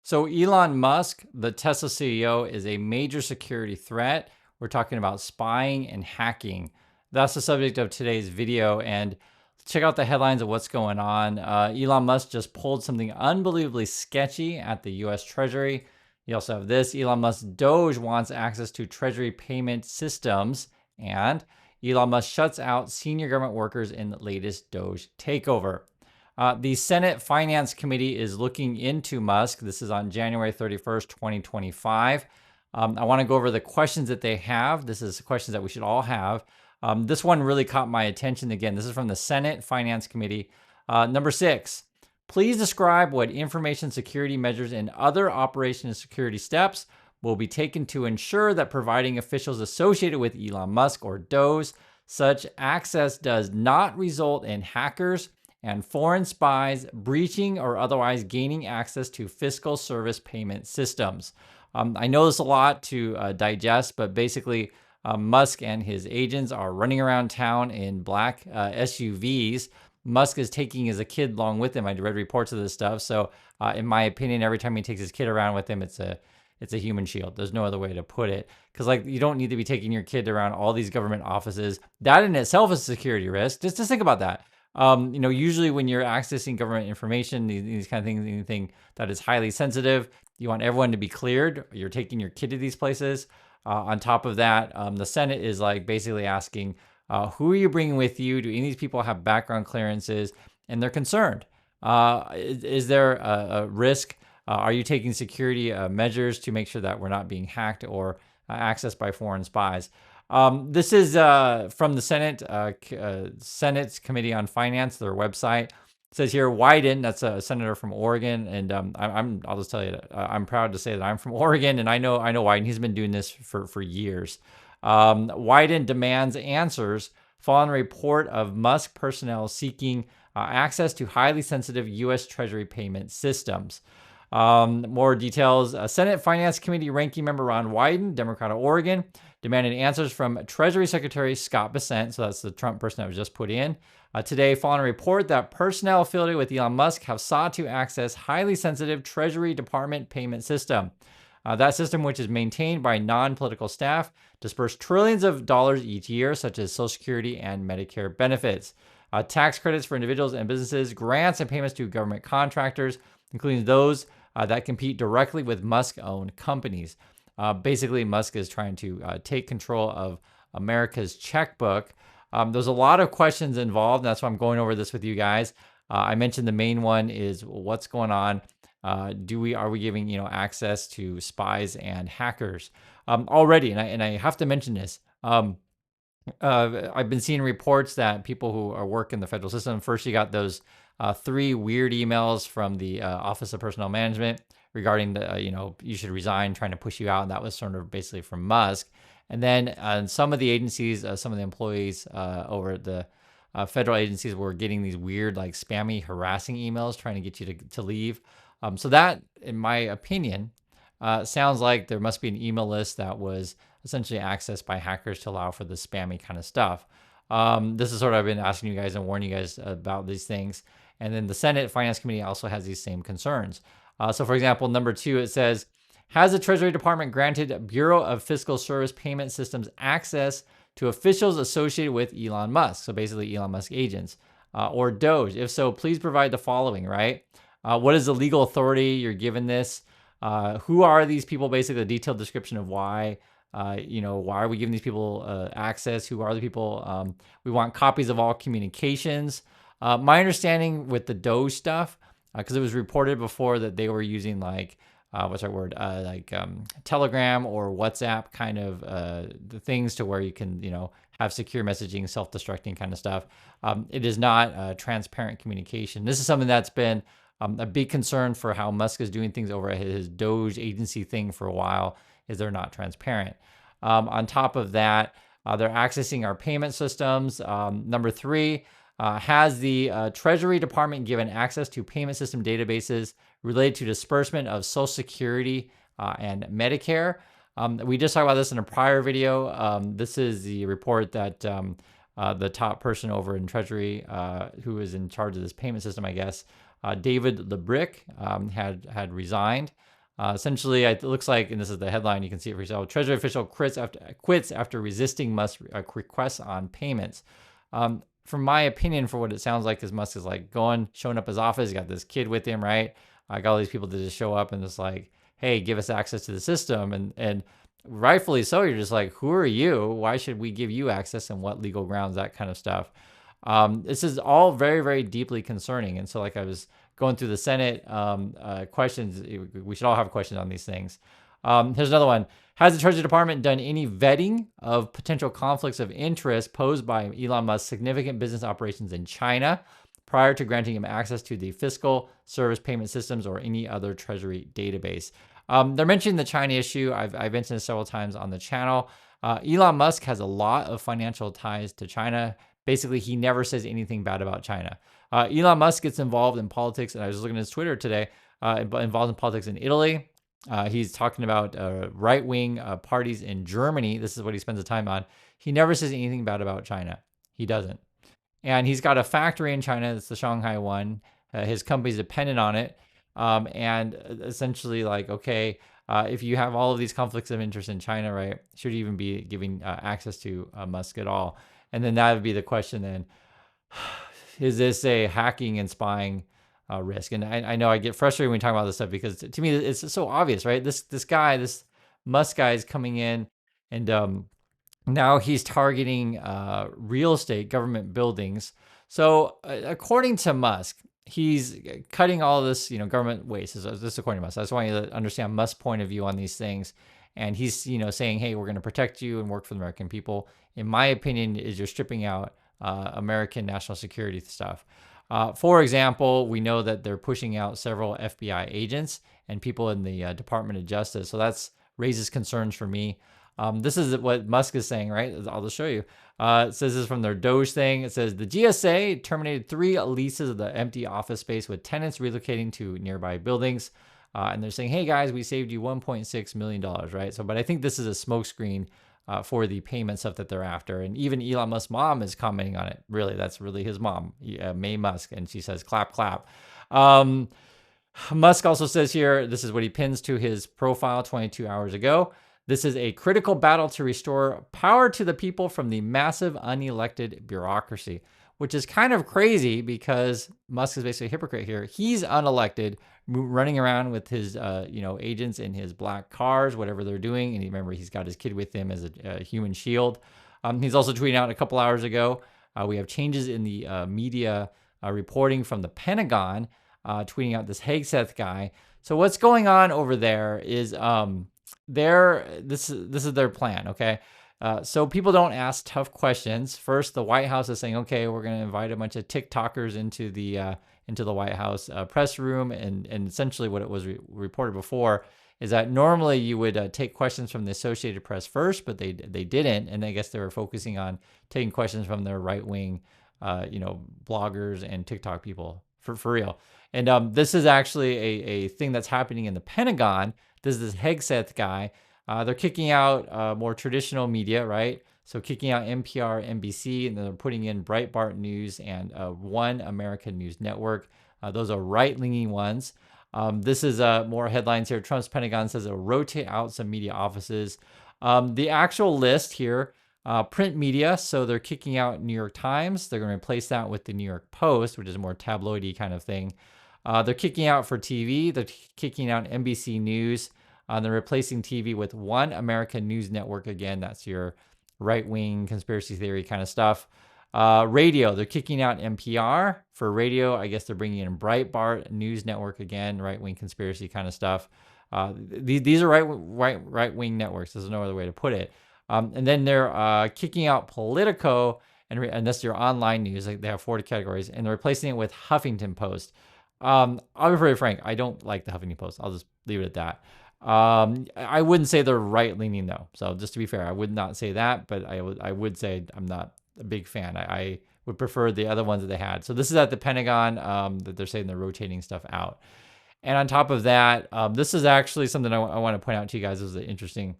So Elon Musk, the Tesla CEO, is a major security threat. We're talking about spying and hacking. That's the subject of today's video. And check out the headlines of what's going on. Elon Musk just pulled something unbelievably sketchy at the US Treasury. You also have this. Elon Musk DOGE wants access to Treasury payment systems. And Elon Musk shuts out senior government workers in the latest DOGE takeover. The Senate Finance Committee is looking into Musk. This is on January 31st, 2025. I want to go over the questions that they have. This is questions that we should all have. This one really caught my attention. Again, this is from the Senate Finance Committee. Number 6, please describe what information security measures and other operation security steps will be taken to ensure that providing officials associated with Elon Musk or DOGE such access does not result in hackers and foreign spies breaching or otherwise gaining access to fiscal service payment systems. I know there's a lot to digest, but basically Musk and his agents are running around town in black SUVs. Musk is taking his kid along with him. I read reports of this stuff. So in my opinion, every time he takes his kid around with him, it's a human shield. There's no other way to put it. Because you don't need to be taking your kid around all these government offices. That in itself is a security risk. Just think about that. Usually when you're accessing government information, these kind of things, anything that is highly sensitive, you want everyone to be cleared. You're taking your kid to these places. On top of that, the Senate is basically asking, who are you bringing with you? Do any of these people have background clearances? And they're concerned. Is there a risk? Are you taking security measures to make sure that we're not being hacked or accessed by foreign spies? This is from the Senate's Committee on Finance, their website. It says here, Wyden, that's a senator from Oregon, and I'll just tell you, I'm proud to say that I'm from Oregon, and I know Wyden. He's been doing this for years. Wyden demands answers following a report of Musk personnel seeking access to highly sensitive U.S. Treasury payment systems. More details. Senate Finance Committee ranking member Ron Wyden, Democrat of Oregon, demanded answers from Treasury Secretary Scott Bessent, so that's the Trump person that was just put in, today following a report that personnel affiliated with Elon Musk have sought to access highly sensitive Treasury Department payment system. That system, which is maintained by non-political staff, disperse trillions of dollars each year, such as Social Security and Medicare benefits, tax credits for individuals and businesses, grants and payments to government contractors, including those that compete directly with Musk-owned companies. Basically, Musk is trying to take control of America's checkbook. There's a lot of questions involved. That's why I'm going over this with you guys. I mentioned the main one is what's going on. Are we giving access to spies and hackers already? And I have to mention this. I've been seeing reports that people who work in the federal system. First, you got those 3 weird emails from the Office of Personnel Management regarding you should resign, trying to push you out. And that was sort of basically from Musk. And then some of the agencies, some of the employees over the federal agencies were getting these weird, spammy, harassing emails trying to get you to leave. So that, in my opinion, sounds like there must be an email list that was essentially accessed by hackers to allow for the spammy kind of stuff. This is sort of I've been asking you guys and warning you guys about these things. And then the Senate Finance Committee also has these same concerns. So for example, number 2, it says, has the Treasury Department granted Bureau of Fiscal Service Payment Systems access to officials associated with Elon Musk? So basically Elon Musk agents or DOGE. If so, please provide the following, right? What is the legal authority you're given this? Who are these people? Basically, a detailed description of why. Why are we giving these people access? Who are the people? We want copies of all communications. My understanding with the DOGE stuff, because it was reported before that they were using Telegram or WhatsApp kind of the things to where you can, have secure messaging, self-destructing kind of stuff. It is not transparent communication. This is something that's been a big concern for how Musk is doing things over at his DOGE agency thing for a while, is they're not transparent. On top of that, they're accessing our payment systems. Number 3, has the Treasury Department given access to payment system databases related to disbursement of Social Security and Medicare? We just talked about this in a prior video. This is the report that the top person over in Treasury, who is in charge of this payment system, I guess, David LeBrick, had resigned. Essentially, it looks like, and this is the headline, you can see it for yourself, Treasury official quits after resisting Musk's requests on payments. From my opinion, for what it sounds like, is Musk is like showing up his office. He's got this kid with him, right? I got all these people to just show up and just like, hey, give us access to the system. And rightfully so, you're just like, who are you? Why should we give you access, and what legal grounds, that kind of stuff. This is all very, very deeply concerning. And so, like, I was going through the Senate questions. We should all have questions on these things. Here's another one. Has the Treasury Department done any vetting of potential conflicts of interest posed by Elon Musk's significant business operations in China prior to granting him access to the fiscal service payment systems or any other Treasury database? They're mentioning the China issue. I've mentioned it several times on the channel. Elon Musk has a lot of financial ties to China. Basically, he never says anything bad about China. Elon Musk gets involved in politics, and I was looking at his Twitter today, involved in politics in Italy. He's talking about right-wing parties in Germany. This is what he spends the time on. He never says anything bad about China. He doesn't. And he's got a factory in China. It's the Shanghai one. His company's dependent on it. And essentially, like, okay, if you have all of these conflicts of interest in China, right, should you even be giving access to Musk at all? And then that would be the question then, is this a hacking and spying risk? And I know I get frustrated when we talk about this stuff, because to me, it's so obvious, right? This Musk guy is coming in, and now he's targeting real estate, government buildings. So according to Musk, he's cutting all this, government waste. This is according to Musk. I just want you to understand Musk's point of view on these things. And he's, saying, hey, we're going to protect you and work for the American people. In my opinion, is you're stripping out American national security stuff. For example, we know that they're pushing out several FBI agents and people in the Department of Justice. So that's raises concerns for me. This is what Musk is saying, right? I'll just show you. It says this is from their DOGE thing. It says the GSA terminated 3 leases of the empty office space with tenants relocating to nearby buildings. And they're saying, hey guys, we saved you $1.6 million, right? So, but I think this is a smokescreen for the payment stuff that they're after. And even Elon Musk's mom is commenting on it. Really, that's really his mom, May Musk. And she says, clap, clap. Musk also says here, this is what he pins to his profile 22 hours ago. This is a critical battle to restore power to the people from the massive unelected bureaucracy, which is kind of crazy because Musk is basically a hypocrite here. He's unelected, running around with his, agents in his black cars, whatever they're doing. And remember, he's got his kid with him as a human shield. He's also tweeting out a couple hours ago, we have changes in the media reporting from the Pentagon, tweeting out this Hegseth guy. So what's going on over there is this is their plan, okay? So people don't ask tough questions. First, the White House is saying, okay, we're going to invite a bunch of TikTokers into the White House press room. And essentially what it was reported before is that normally you would take questions from the Associated Press first, but they didn't. And I guess they were focusing on taking questions from their right-wing, bloggers and TikTok people for real. And this is actually a thing that's happening in the Pentagon. This is this Hegseth guy. They're kicking out more traditional media, right? So kicking out NPR, NBC, and then they're putting in Breitbart News and One American News Network. Those are right-leaning ones. This is more headlines here. Trump's Pentagon says it'll rotate out some media offices. The actual list here, print media, so they're kicking out New York Times. They're going to replace that with the New York Post, which is a more tabloidy kind of thing. They're kicking out for TV. They're kicking out NBC News. They're replacing TV with One American News Network again. That's your right-wing conspiracy theory kind of stuff. Radio, they're kicking out NPR. For radio, I guess they're bringing in Breitbart News Network again, right-wing conspiracy kind of stuff. These are right-wing networks. There's no other way to put it. And then they're kicking out Politico, and that's your online news. Like they have 40 categories, and they're replacing it with Huffington Post. I'll be very frank. I don't like the Huffington Post. I'll just leave it at that. I wouldn't say they're right-leaning though. So just to be fair, I would not say that, but I would say I'm not a big fan. I would prefer the other ones that they had. So this is at the Pentagon that they're saying they're rotating stuff out. And on top of that, this is actually something I want to point out to you guys. This is an interesting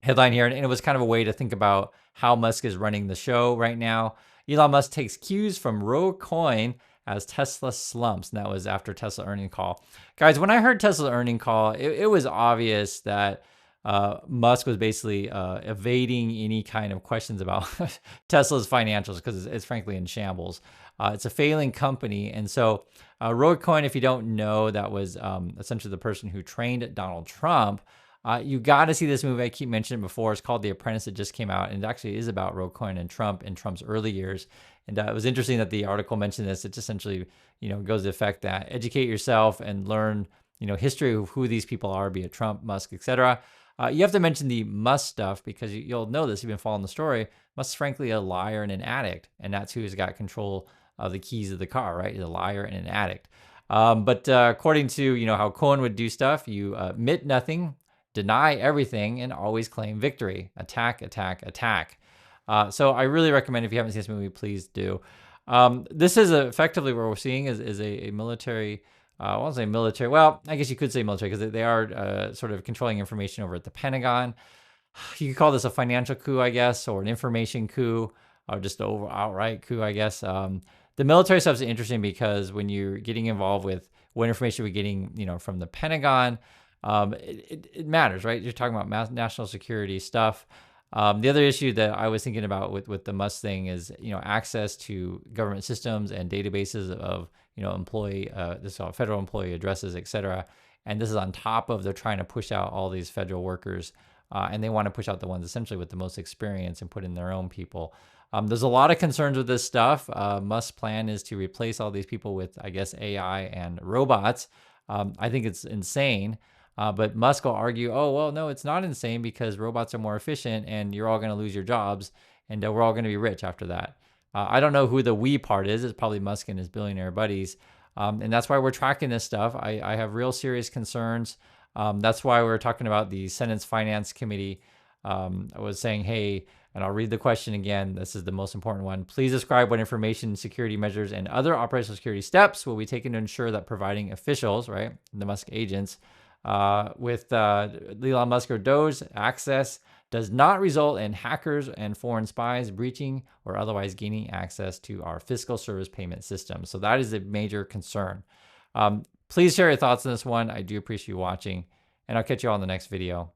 headline here. And it was kind of a way to think about how Musk is running the show right now. Elon Musk takes cues from Roe Coin as Tesla slumps. And that was after Tesla earning call. Guys, when I heard Tesla earning call, it was obvious that Musk was basically evading any kind of questions about Tesla's financials because it's frankly in shambles. It's a failing company. And so Roadcoin, if you don't know, that was essentially the person who trained Donald Trump. You got to see this movie. I keep mentioning it before. It's called The Apprentice. It just came out, and it actually is about Roadcoin and Trump in Trump's early years. And it was interesting that the article mentioned this. It just essentially, goes to the effect that educate yourself and learn, history of who these people are, be it Trump, Musk, etc. You have to mention the Musk stuff because you'll know this. You've been following the story. Musk's frankly a liar and an addict, and that's who's got control of the keys of the car, right? He's a liar and an addict. But according to how Cohen would do stuff, you admit nothing, deny everything, and always claim victory. Attack, attack, attack. So I really recommend, if you haven't seen this movie, please do. This is effectively what we're seeing is a military. I won't say military. Well, I guess you could say military because they are sort of controlling information over at the Pentagon. You could call this a financial coup, I guess, or an information coup, or just an outright coup, I guess. The military stuff is interesting because when you're getting involved with what information we're getting, from the Pentagon, it matters, right? You're talking about national security stuff. The other issue that I was thinking about with the Musk thing is, access to government systems and databases of, employee, federal employee addresses, et cetera. And this is on top of they're trying to push out all these federal workers, and they want to push out the ones essentially with the most experience and put in their own people. There's a lot of concerns with this stuff. Musk's plan is to replace all these people with, I guess, AI and robots. I think it's insane. But Musk will argue, oh, well, no, it's not insane because robots are more efficient and you're all going to lose your jobs and we're all going to be rich after that. I don't know who the we part is. It's probably Musk and his billionaire buddies. And that's why we're tracking this stuff. I have real serious concerns. That's why we're talking about the Senate's Finance Committee. I was saying, hey, and I'll read the question again. This is the most important one. Please describe what information security measures and other operational security steps will be taken to ensure that providing officials, right, the Musk agents, with Elon Musk or DOGE access does not result in hackers and foreign spies breaching or otherwise gaining access to our fiscal service payment system. So that is a major concern. Please share your thoughts on this one. I do appreciate you watching, and I'll catch you all in the next video.